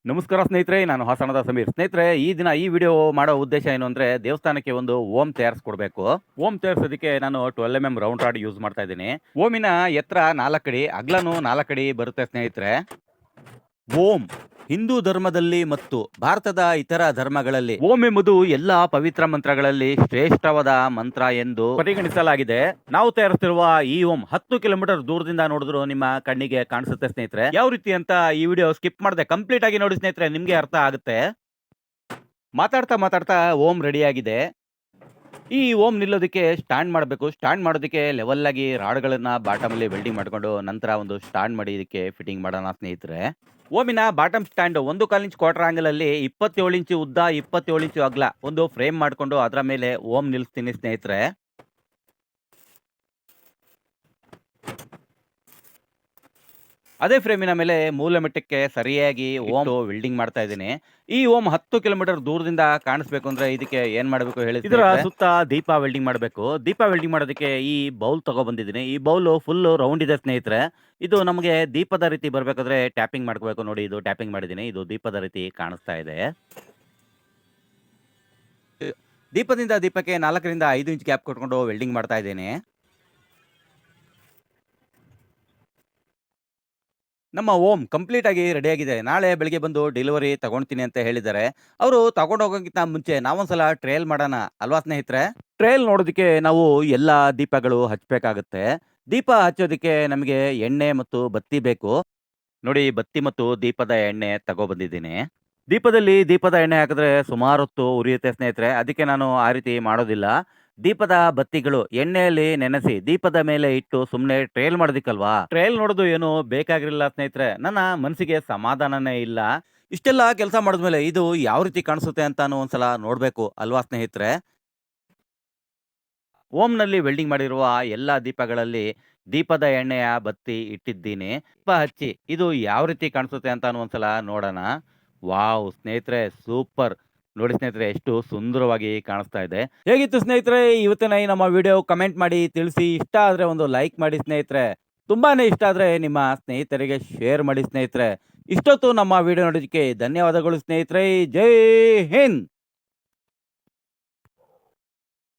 ನಮಸ್ಕಾರ ಸ್ನೇಹಿತರೆ, ನಾನು ಹಾಸನದ ಸಮೀರ್. ಸ್ನೇಹಿತರೆ, ಈ ದಿನ ಈ ವಿಡಿಯೋ ಮಾಡೋ ಉದ್ದೇಶ ಏನು ಅಂದರೆ, ದೇವಸ್ಥಾನಕ್ಕೆ ಒಂದು ಓಮ್ ತಯಾರಿಸ್ಕೊಡ್ಬೇಕು. ಓಮ್ ತಯಾರಿಸೋದಕ್ಕೆ ನಾನು 12mm ರೌಂಡ್ ರಾಡ್ ಯೂಸ್ ಮಾಡ್ತಾ ಇದ್ದೀನಿ. ಓಮಿನ ಎತ್ತರ 4 ಅಡಿ, ಅಗಲನೂ 4 ಅಡಿ ಬರುತ್ತೆ ಸ್ನೇಹಿತರೆ. ಓಂ ಹಿಂದೂ ಧರ್ಮದಲ್ಲಿ ಮತ್ತು ಭಾರತದ ಇತರ ಧರ್ಮಗಳಲ್ಲಿ ಓಂ ಎಂಬುದು ಎಲ್ಲಾ ಪವಿತ್ರ ಮಂತ್ರಗಳಲ್ಲಿ ಶ್ರೇಷ್ಠವಾದ ಮಂತ್ರ ಎಂದು ಪರಿಗಣಿಸಲಾಗಿದೆ. ನಾವು ತಯಾರಿಸ್ತಿರುವ ಈ ಓಂ 10 ಕಿಲೋಮೀಟರ್ ದೂರದಿಂದ ನೋಡಿದ್ರು ನಿಮ್ಮ ಕಣ್ಣಿಗೆ ಕಾಣಿಸುತ್ತೆ ಸ್ನೇಹಿತರೆ. ಯಾವ ರೀತಿ ಅಂತ ಈ ವಿಡಿಯೋ ಸ್ಕಿಪ್ ಮಾಡದೆ ಕಂಪ್ಲೀಟ್ ಆಗಿ ನೋಡಿ ಸ್ನೇಹಿತರೆ, ನಿಮ್ಗೆ ಅರ್ಥ ಆಗುತ್ತೆ. ಮಾತಾಡ್ತಾ ಮಾತಾಡ್ತಾ ಓಂ ರೆಡಿ ಆಗಿದೆ. ಈ ಓಮ್ ನಿಲ್ಲೋದಕ್ಕೆ ಸ್ಟ್ಯಾಂಡ್ ಮಾಡಬೇಕು. ಸ್ಟ್ಯಾಂಡ್ ಮಾಡೋದಕ್ಕೆ ಲೆವೆಲ್ ಆಗಿ ರಾಡ್ಗಳನ್ನ ಬಾಟಮ್ ಅಲ್ಲಿ ವೆಲ್ಡಿಂಗ್ ಮಾಡ್ಕೊಂಡು ನಂತರ ಒಂದು ಸ್ಟ್ಯಾಂಡ್ ಮಾಡಿ ಇದಕ್ಕೆ ಫಿಟ್ಟಿಂಗ್ ಮಾಡೋಣ ಸ್ನೇಹಿತರೆ. ಓಮಿನ bottom stand 1 inch quarter angle ಅಲ್ಲಿ 27 ಇಂಚು ಉದ್ದ, 27 ಇಂಚು ಅಗಲ ಒಂದು ಫ್ರೇಮ್ ಮಾಡ್ಕೊಂಡು ಅದರ ಮೇಲೆ ಓಮ್ ನಿಲ್ಲಿಸ್ತೀನಿ ಸ್ನೇಹಿತರೆ. ಅದೇ ಫ್ರೇಮಿನ ಮೇಲೆ ಮೂಲ ಮಟ್ಟಕ್ಕೆ ಸರಿಯಾಗಿ ಓಮ್ ವೆಲ್ಡಿಂಗ್ ಮಾಡ್ತಾ ಇದ್ದೀನಿ. ಈ ಓಮ್ 10 ಕಿಲೋಮೀಟರ್ ದೂರದಿಂದ ಕಾಣಿಸ್ಬೇಕು ಅಂದ್ರೆ ಇದಕ್ಕೆ ಏನ್ ಮಾಡಬೇಕು ಹೇಳಿ. ಇದರ ಸುತ್ತ ದೀಪ ವೆಲ್ಡಿಂಗ್ ಮಾಡಬೇಕು. ದೀಪ ವೆಲ್ಡಿಂಗ್ ಮಾಡೋದಕ್ಕೆ ಈ ಬೌಲ್ ತಗೋ ಬಂದಿದ್ದೀನಿ. ಈ ಬೌಲ್ ಫುಲ್ ರೌಂಡ್ ಇದೆ ಸ್ನೇಹಿತರೆ. ಇದು ನಮಗೆ ದೀಪದ ರೀತಿ ಬರ್ಬೇಕಾದ್ರೆ ಟ್ಯಾಪಿಂಗ್ ಮಾಡ್ಕೋಬೇಕು. ನೋಡಿ, ಇದು ಟ್ಯಾಪಿಂಗ್ ಮಾಡಿದ್ದೀನಿ. ಇದು ದೀಪದ ರೀತಿ ಕಾಣಿಸ್ತಾ ಇದೆ. ದೀಪದಿಂದ ದೀಪಕ್ಕೆ 4 ರಿಂದ 5 ಇಂಚ್ ಗ್ಯಾಪ್ ಕೊಟ್ಕೊಂಡು ವೆಲ್ಡಿಂಗ್ ಮಾಡ್ತಾ ಇದ್ದೀನಿ. ನಮ್ಮ ಓಮ್ ಕಂಪ್ಲೀಟ್ ಆಗಿ ರೆಡಿ ಆಗಿದೆ. ನಾಳೆ ಬೆಳಿಗ್ಗೆ ಬಂದು ಡೆಲಿವರಿ ತಗೊಳ್ತೀನಿ ಅಂತ ಹೇಳಿದ್ದಾರೆ. ಅವರು ತಗೊಂಡು ಹೋಗೋಕ್ಕಿಂತ ಮುಂಚೆ ನಾವೊಂದ್ಸಲ ಟ್ರಯಲ್ ಮಾಡೋಣ ಅಲ್ವಾ ಸ್ನೇಹಿತರೆ. ಟ್ರಯಲ್ ನೋಡೋದಕ್ಕೆ ನಾವು ಎಲ್ಲ ದೀಪಗಳು ಹಚ್ಚಬೇಕಾಗುತ್ತೆ. ದೀಪ ಹಚ್ಚೋದಕ್ಕೆ ನಮಗೆ ಎಣ್ಣೆ ಮತ್ತು ಬತ್ತಿ ಬೇಕು. ನೋಡಿ, ಬತ್ತಿ ಮತ್ತು ದೀಪದ ಎಣ್ಣೆ ತಗೋ ಬಂದಿದ್ದೀನಿ. ದೀಪದಲ್ಲಿ ದೀಪದ ಎಣ್ಣೆ ಹಾಕಿದ್ರೆ ಸುಮಾರು ಹೊತ್ತು ಉರಿಯುತ್ತೆ ಸ್ನೇಹಿತರೆ. ಅದಕ್ಕೆ ನಾನು ಆ ರೀತಿ ಮಾಡೋದಿಲ್ಲ. ದೀಪದ ಬತ್ತಿಗಳು ಎಣ್ಣೆಯಲ್ಲಿ ನೆನೆಸಿ ದೀಪದ ಮೇಲೆ ಇಟ್ಟು ಸುಮ್ಮನೆ ಟ್ರಯಲ್ ಮಾಡೋದಿಕ್ಕಲ್ವಾ. ಟ್ರಯಲ್ ನೋಡೋದು ಏನು ಬೇಕಾಗಿರಲಿಲ್ಲ ಸ್ನೇಹಿತರೆ. ನನ್ನ ಮನಸ್ಸಿಗೆ ಸಮಾಧಾನನೇ ಇಲ್ಲ. ಇಷ್ಟೆಲ್ಲ ಕೆಲಸ ಮಾಡಿದ್ಮೇಲೆ ಇದು ಯಾವ ರೀತಿ ಕಾಣಿಸುತ್ತೆ ಅಂತಾನು ಒಂದ್ಸಲ ನೋಡ್ಬೇಕು ಅಲ್ವಾ ಸ್ನೇಹಿತರೆ. ಓಮ್ನಲ್ಲಿ ವೆಲ್ಡಿಂಗ್ ಮಾಡಿರುವ ಎಲ್ಲ ದೀಪಗಳಲ್ಲಿ ದೀಪದ ಎಣ್ಣೆಯ ಬತ್ತಿ ಇಟ್ಟಿದ್ದೀನಿ. ದೀಪ ಹಚ್ಚಿ ಇದು ಯಾವ ರೀತಿ ಕಾಣಿಸುತ್ತೆ ಅಂತಾನು ಒಂದ್ಸಲ ನೋಡೋಣ. ವಾವ್ ಸ್ನೇಹಿತರೆ, ಸೂಪರ್! ನೋಡಿ ಸ್ನೇಹಿತರೆ, ಎಷ್ಟು ಸುಂದರವಾಗಿ ಕಾಣಿಸ್ತಾ ಇದೆ. ಹೇಗಿತ್ತು ಸ್ನೇಹಿತರೆ ಇವತ್ತಿನ ಈ ನಮ್ಮ ವಿಡಿಯೋ? ಕಮೆಂಟ್ ಮಾಡಿ ತಿಳಿಸಿ. ಇಷ್ಟ ಆದ್ರೆ ಒಂದು ಲೈಕ್ ಮಾಡಿ ಸ್ನೇಹಿತರೆ. ತುಂಬಾನೇ ಇಷ್ಟ ಆದ್ರೆ ನಿಮ್ಮ ಸ್ನೇಹಿತರಿಗೆ ಶೇರ್ ಮಾಡಿ ಸ್ನೇಹಿತರೆ. ಇಷ್ಟೊತ್ತು ನಮ್ಮ ವಿಡಿಯೋ ನೋಡೋದಕ್ಕೆ ಧನ್ಯವಾದಗಳು ಸ್ನೇಹಿತರೆ. ಜೈ ಹಿಂದ್.